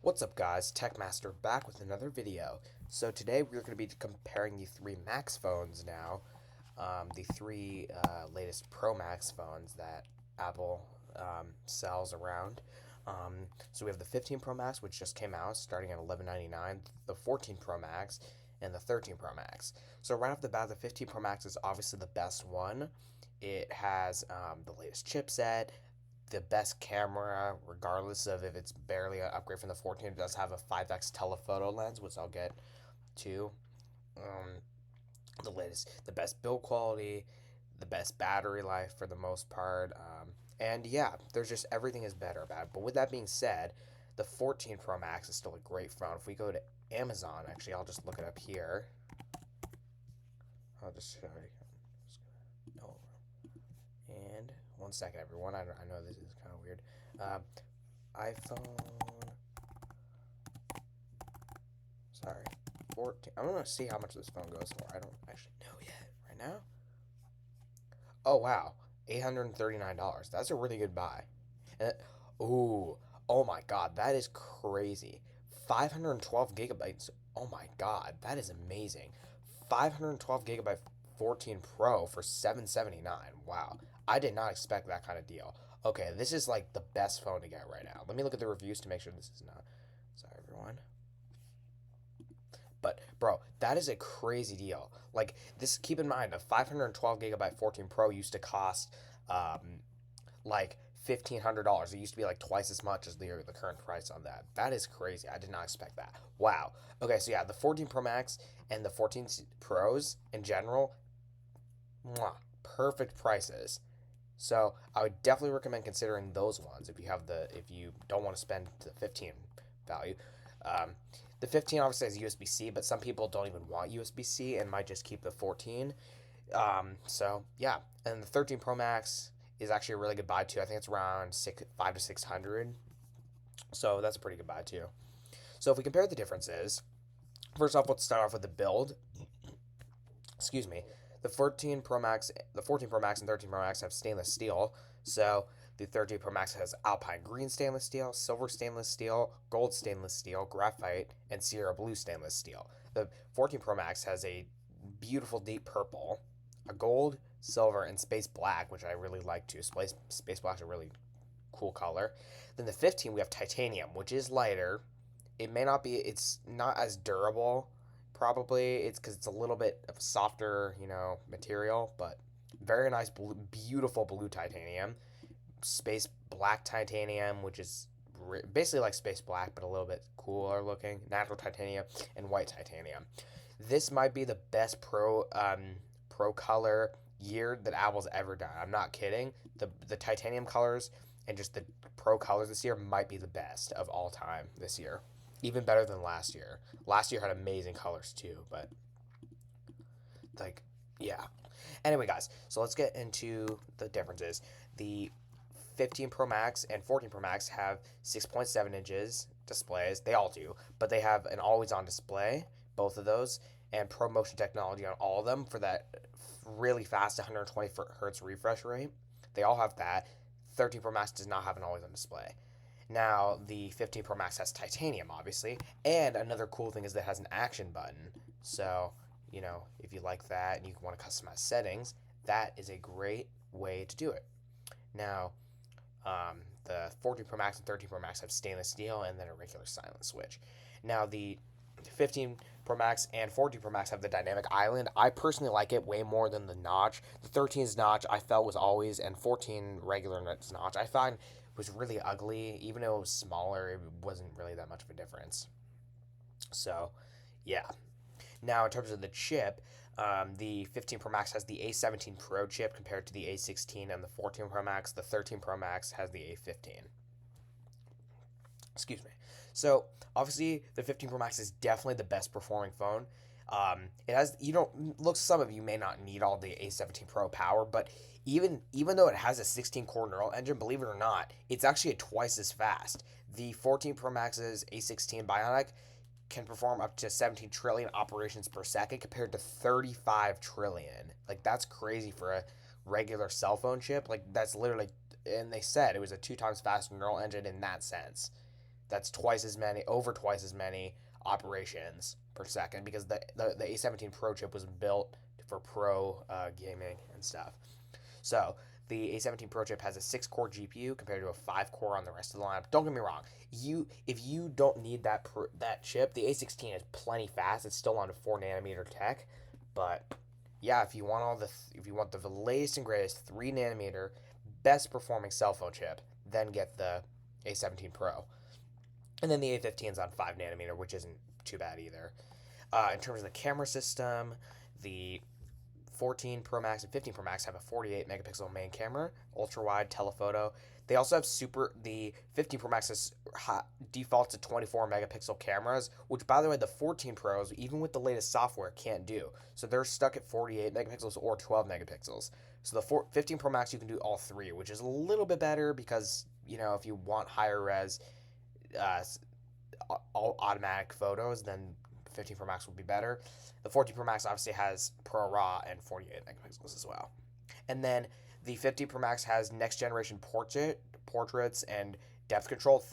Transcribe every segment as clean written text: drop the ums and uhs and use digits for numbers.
What's up guys, Techmaster back with another video. So today we're going to be comparing the three Max phones now, the three latest Pro Max phones that Apple sells around. So we have the 15 Pro Max, which just came out starting at $11.99, the 14 Pro Max, and the 13 Pro Max. So right off the bat, the 15 Pro Max is obviously the best one. It has the latest chipset, the best camera, regardless of if it's barely an upgrade from the 14. It does have a 5x telephoto lens, which I'll get to. Um, the best build quality, the best battery life for the most part. And yeah, there's just everything is better about it. But with that being said, the 14 Pro Max is still a great phone. If we go to Amazon, actually, I'll just look it up here. I'll just show you. Oh, and one second, everyone. I know this is kind of weird. Uh, iPhone. Sorry, 14. I'm gonna see how much this phone goes for. I don't actually know yet. Right now. Oh wow, $839. That's a really good buy. And ooh, oh my God, that is crazy. 512 gigabytes. Oh my God, that is amazing. 512 gigabyte 14 Pro for 779. Wow, I did not expect that kind of deal. Okay, this is like the best phone to get right now. Let me look at the reviews to make sure this is not. Sorry, everyone. But bro, that is a crazy deal. Like this, keep in mind a 512 gigabyte 14 Pro used to cost like $1,500. It used to be like twice as much as the current price on that. That is crazy. I did not expect that. Wow. Okay, so yeah, the 14 Pro Max and the 14 Pros in general, mwah, perfect prices. So I would definitely recommend considering those ones if you don't want to spend the 15 value. Um, the 15 obviously has USB C, but some people don't even want USB C and might just keep the 14. So yeah, and the 13 Pro Max is actually a really good buy too. I think it's around 5 to 600. So that's a pretty good buy too. So if we compare the differences, first off, let's start off with the build. Excuse me. The 14 Pro Max and 13 Pro Max have stainless steel. So the 13 Pro Max has Alpine green stainless steel, silver stainless steel, gold stainless steel, graphite, and Sierra blue stainless steel. The 14 Pro Max has a beautiful deep purple, a gold, silver, and space black, which I really like too. Space black is a really cool color. Then the 15 we have titanium, which is lighter. It's not as durable. Probably it's because it's a little bit of a softer, material, but very nice, beautiful blue titanium, space black titanium, which is basically like space black, but a little bit cooler looking, natural titanium, and white titanium. This might be the best pro color year that Apple's ever done. I'm not kidding. The titanium colors and just the pro colors this year might be the best of all time this year. Even better than last year. Last year had amazing colors too, but like yeah. Anyway, guys, so let's get into the differences. The 15 Pro Max and 14 Pro Max have 6.7 inches displays. They all do, but they have an always on display, both of those, and ProMotion technology on all of them for that really fast 120 hertz refresh rate. They all have that. 13 Pro Max does not have an always on display. Now, the 15 Pro Max has titanium, obviously, and another cool thing is that it has an action button. So, if you like that and you want to customize settings, that is a great way to do it. Now, the 14 Pro Max and 13 Pro Max have stainless steel and then a regular silent switch. Now, the 15 Pro Max and 14 Pro Max have the dynamic island. I personally like it way more than the notch. The 13's notch I felt was always, and 14 regular notch I find was really ugly. Even though it was smaller, it wasn't really that much of a difference. So, yeah. Now, in terms of the chip, the 15 Pro Max has the A17 Pro chip compared to the A16 and the 14 Pro Max. The 13 Pro Max has the A15. Excuse me. So obviously, the 15 Pro Max is definitely the best performing phone. It has you don't look. Some of you may not need all the A17 Pro power, but even though it has a 16 core neural engine, believe it or not, it's actually twice as fast. The 14 Pro Max's A16 Bionic can perform up to 17 trillion operations per second compared to 35 trillion. Like that's crazy for a regular cell phone chip. Like that's literally, and they said it was a two times faster neural engine in that sense. That's over twice as many operations per second because the A17 Pro chip was built for pro gaming and stuff. So the A17 Pro chip has a 6-core GPU compared to a 5-core on the rest of the lineup. Don't get me wrong. If you don't need that chip, the A16 is plenty fast. It's still on a 4 nanometer tech, but yeah, if you want the latest and greatest 3 nanometer best performing cell phone chip, then get the A17 Pro. And then the A15 is on 5 nanometer, which isn't too bad either. In terms of the camera system, the 14 Pro Max and 15 Pro Max have a 48 megapixel main camera, ultra wide telephoto. They also have the 15 Pro Max defaults to 24 megapixel cameras, which by the way, the 14 Pros, even with the latest software, can't do. So they're stuck at 48 megapixels or 12 megapixels. So the 15 Pro Max, you can do all three, which is a little bit better because, if you want higher res, uh, all automatic photos, then 15 Pro Max will be better. The 14 Pro Max obviously has Pro RAW and 48 megapixels as well. And then the 15 Pro Max has next generation portraits and depth control.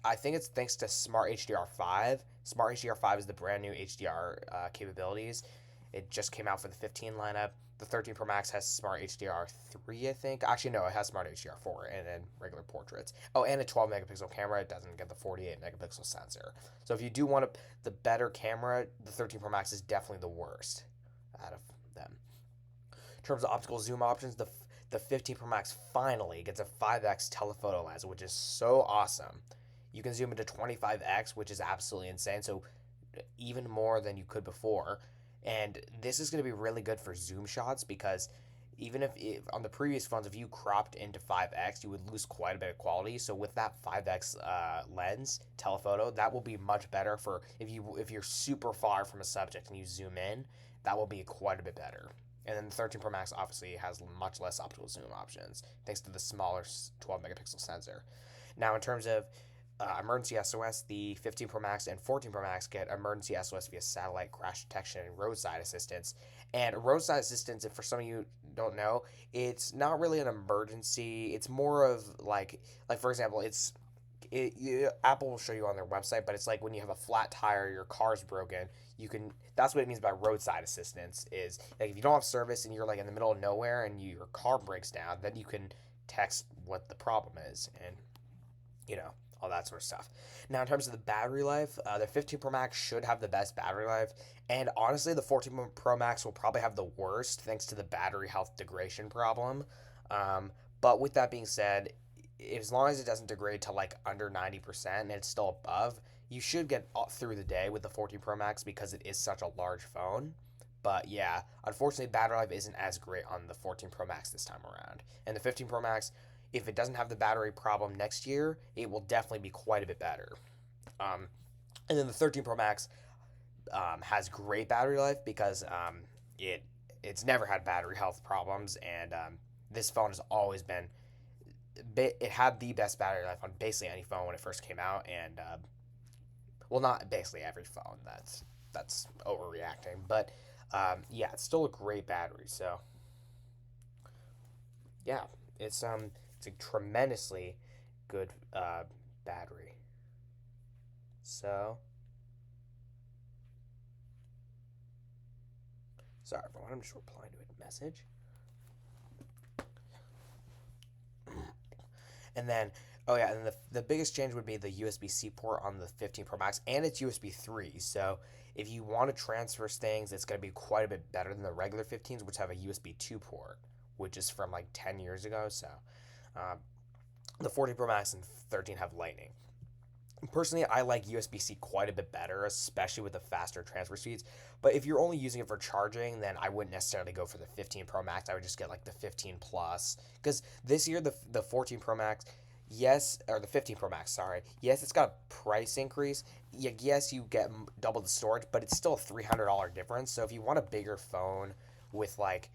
I think it's thanks to Smart HDR5. Smart HDR5 is the brand new HDR capabilities. It just came out for the 15 lineup. The 13 Pro Max has Smart HDR3, I think. Actually, no, it has Smart HDR4 and then regular portraits. Oh, and a 12 megapixel camera. It doesn't get the 48 megapixel sensor. So if you do want the better camera, the 13 Pro Max is definitely the worst out of them. In terms of optical zoom options, the 15 Pro Max finally gets a 5x telephoto lens, which is so awesome. You can zoom into 25x, which is absolutely insane. So even more than you could before. And this is going to be really good for zoom shots because even if on the previous phones, if you cropped into 5x, you would lose quite a bit of quality. So with that 5x lens telephoto, that will be much better for if you're super far from a subject and you zoom in, that will be quite a bit better. And then the 13 Pro Max obviously has much less optical zoom options thanks to the smaller 12 megapixel sensor. Now in terms of emergency SOS, the 15 Pro Max and 14 Pro Max get emergency SOS via satellite crash detection and roadside assistance. And roadside assistance, if for some of you don't know, it's not really an emergency. It's more of like for example, Apple will show you on their website, but it's like when you have a flat tire, your car's broken. That's what it means by roadside assistance. Is like if you don't have service and you're like in the middle of nowhere and your car breaks down, then you can text what the problem is and all that sort of stuff. Now, in terms of the battery life, the 15 Pro Max should have the best battery life, and honestly, the 14 Pro Max will probably have the worst thanks to the battery health degradation problem. But with that being said, as long as it doesn't degrade to like under 90% and it's still above, you should get through the day with the 14 Pro Max because it is such a large phone. But yeah, unfortunately, battery life isn't as great on the 14 Pro Max this time around. And the 15 Pro Max, if it doesn't have the battery problem next year, it will definitely be quite a bit better. And then the 13 Pro Max has great battery life because it's never had battery health problems, and this phone has always been. It had the best battery life on basically any phone when it first came out, and well, not basically every phone. That's overreacting, but yeah, it's still a great battery. So yeah, it's a tremendously good battery. So sorry everyone, I'm just replying to a message. And then, oh yeah, and the biggest change would be the USB-C port on the 15 Pro Max, and it's USB 3. So if you want to transfer things, it's going to be quite a bit better than the regular 15s, which have a USB 2 port, which is from like 10 years ago. So the 14 Pro Max and 13 have Lightning. Personally, I like USB-C quite a bit better, especially with the faster transfer speeds. But if you're only using it for charging, then I wouldn't necessarily go for the 15 Pro Max. I would just get like the 15 Plus. Because this year, the 14 Pro Max, yes, or the 15 Pro Max, sorry. Yes, it's got a price increase. Yes, you get double the storage, but it's still a $300 difference. So if you want a bigger phone with like,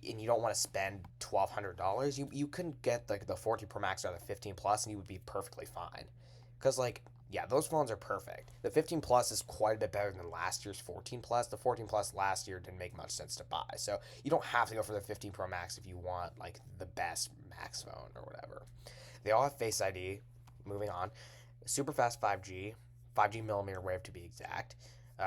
and you don't want to spend $1,200, you can get like the 14 Pro Max or the 15 Plus, and you would be perfectly fine. Because like, yeah, those phones are perfect. The 15 Plus is quite a bit better than last year's 14 Plus. The 14 Plus last year didn't make much sense to buy. So you don't have to go for the 15 Pro Max if you want like the best Max phone or whatever. They all have Face ID. Moving on. super fast 5G, 5G millimeter wave to be exact,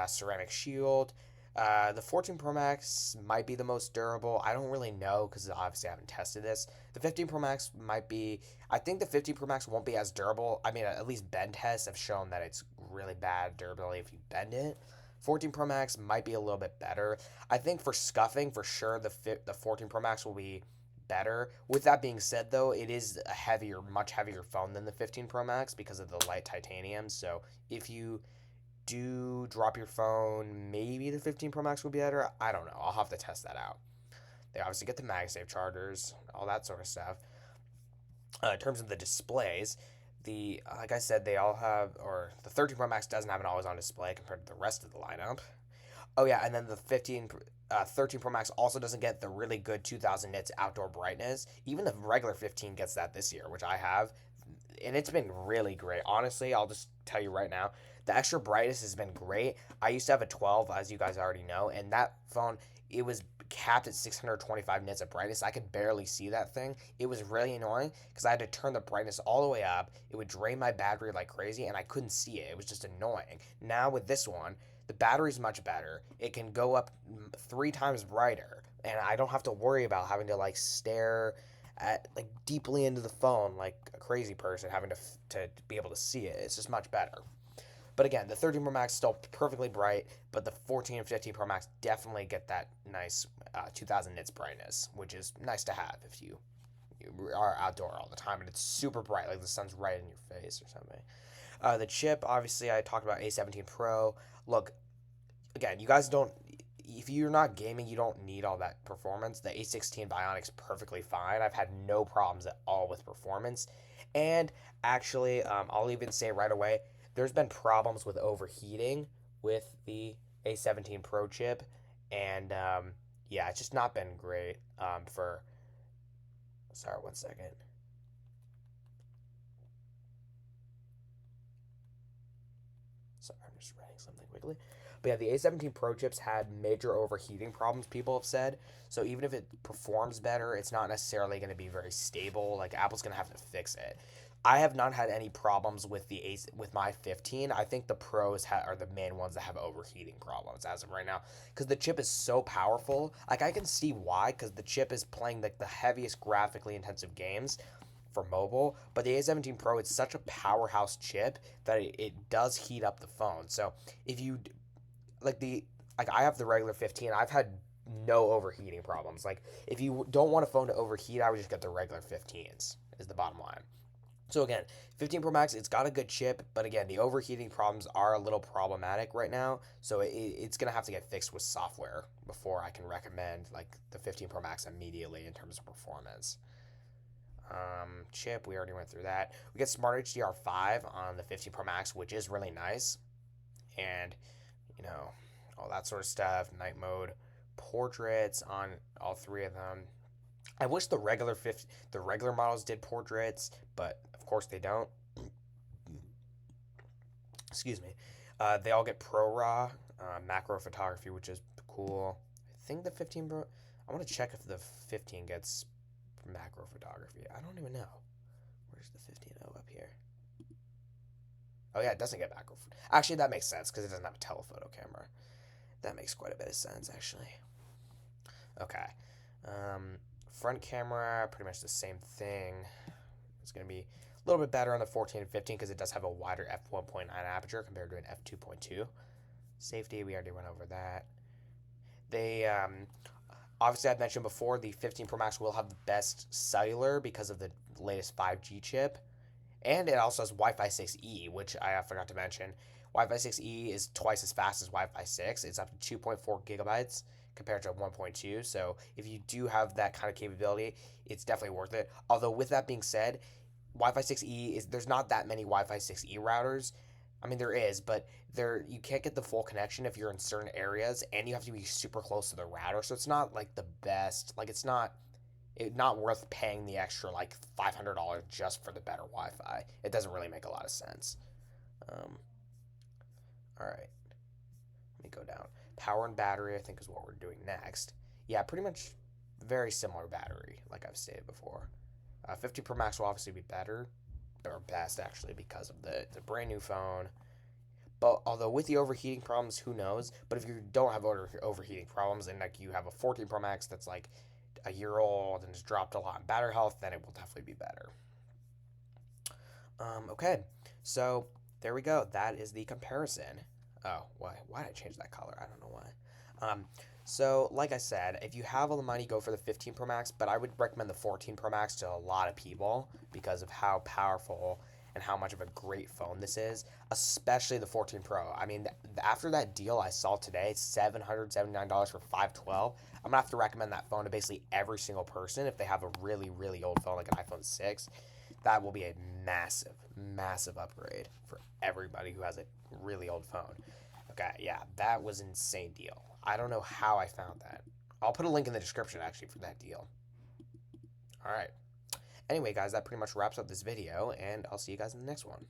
ceramic shield. The 14 Pro Max might be the most durable. I don't really know because obviously I haven't tested this. The 15 Pro Max might be. I think the 15 Pro Max won't be as durable. I mean, at least bend tests have shown that it's really bad durability if you bend it. 14 Pro Max might be a little bit better. I think for scuffing, for sure, the 14 Pro Max will be better. With that being said, though, it is a heavier, much heavier phone than the 15 Pro Max because of the light titanium. So if you do drop your phone, maybe the 15 Pro Max will be better. I don't know. I'll have to test that out. They obviously get the MagSafe chargers, all that sort of stuff. In terms of the displays, the like I said, they all have, or the 13 Pro Max doesn't have an always-on display compared to the rest of the lineup. Oh yeah, and then the 13 Pro Max also doesn't get the really good 2000 nits outdoor brightness. Even the regular 15 gets that this year, which I have, and it's been really great. Honestly, I'll just tell you right now, the extra brightness has been great. I used to have a 12, as you guys already know, and that phone, it was capped at 625 nits of brightness. I could barely see that thing. It was really annoying because I had to turn the brightness all the way up. It would drain my battery like crazy, and I couldn't see it. It was just annoying. Now with this one, the battery's much better. It can go up 3 times brighter, and I don't have to worry about having to like stare at like deeply into the phone like a crazy person having to be able to see it. It's just much better. But again, the 13 Pro Max is still perfectly bright, but the 14 and 15 Pro Max definitely get that nice 2000 nits brightness, which is nice to have if you are outdoor all the time and it's super bright, like the sun's right in your face or something. The chip, obviously, I talked about A17 Pro. Look, again, you guys don't. If you're not gaming, you don't need all that performance. The A16 Bionic's perfectly fine. I've had no problems at all with performance. And actually, I'll even say right away, there's been problems with overheating with the A17 Pro chip. And yeah, it's just not been great for. Sorry, 1 second. Sorry, I'm just writing something quickly. But yeah, the A17 Pro chips had major overheating problems, people have said. So even if it performs better, it's not necessarily going to be very stable. Like Apple's going to have to fix it. I have not had any problems with with my 15. I think the Pros are the main ones that have overheating problems as of right now because the chip is so powerful. Like I can see why because the chip is playing like the heaviest graphically intensive games for mobile, but the A17 Pro, it's such a powerhouse chip that it does heat up the phone. So if you like I have the regular 15, I've had no overheating problems. Like if you don't want a phone to overheat, I would just get the regular 15s. Is the bottom line. So again, 15 Pro Max, it's got a good chip, but again, the overheating problems are a little problematic right now. So it's gonna have to get fixed with software before I can recommend like the 15 Pro Max immediately in terms of performance. Chip, we already went through that. We get Smart HDR5 on the 15 Pro Max, which is really nice, and you know all that sort of stuff. Night mode, portraits on all three of them. I wish the regular models did portraits, but of course they don't. Excuse me. They all get ProRAW macro photography, which is cool. I think the 15 Pro. I want to check if the 15 gets macro photography. I don't even know. Where's the 15? Oh, up here. Oh yeah, it doesn't get macro. Actually, that makes sense because it doesn't have a telephoto camera. That makes quite a bit of sense, actually. Okay. Front camera, pretty much the same thing. It's going to be a little bit better on the 14 and 15 because it does have a wider f1.9 aperture compared to an f2.2. Safety, we already went over that. They obviously I've mentioned before the 15 Pro Max will have the best cellular because of the latest 5G chip, and it also has Wi-Fi 6E, which I forgot to mention. Wi-Fi 6E is twice as fast as Wi-Fi 6. It's up to 2.4 gigabytes compared to 1.2. So if you do have that kind of capability, it's definitely worth it. Although with that being said, Wi-Fi 6E there's not that many Wi-Fi 6E routers. I mean there is, but you can't get the full connection if you're in certain areas, and you have to be super close to the router. So it's not like the best. Like it's not worth paying the extra like $500 just for the better Wi-Fi. It doesn't really make a lot of sense. All right, let me go down. Power and battery, I think, is what we're doing next. Yeah, pretty much very similar battery, like I've stated before. 50 Pro Max will obviously be better. or best actually because of the brand new phone. But although with the overheating problems, who knows? But if you don't have overheating problems and like you have a 14 Pro Max that's like a year old and has dropped a lot in battery health, then it will definitely be better. Okay, so there we go. That is the comparison. Oh, why did I change that color? I don't know why. So like I said, if you have all the money, go for the 15 Pro Max. But I would recommend the 14 Pro Max to a lot of people because of how powerful and how much of a great phone this is, especially the 14 Pro. I mean, after that deal I saw today, $779 for 512. I'm gonna have to recommend that phone to basically every single person if they have a really, really old phone like an iPhone 6. That will be a massive, massive upgrade for everybody who has a really old phone. Okay, yeah, that was an insane deal. I don't know how I found that. I'll put a link in the description actually for that deal. All right. Anyway, guys, that pretty much wraps up this video, and I'll see you guys in the next one.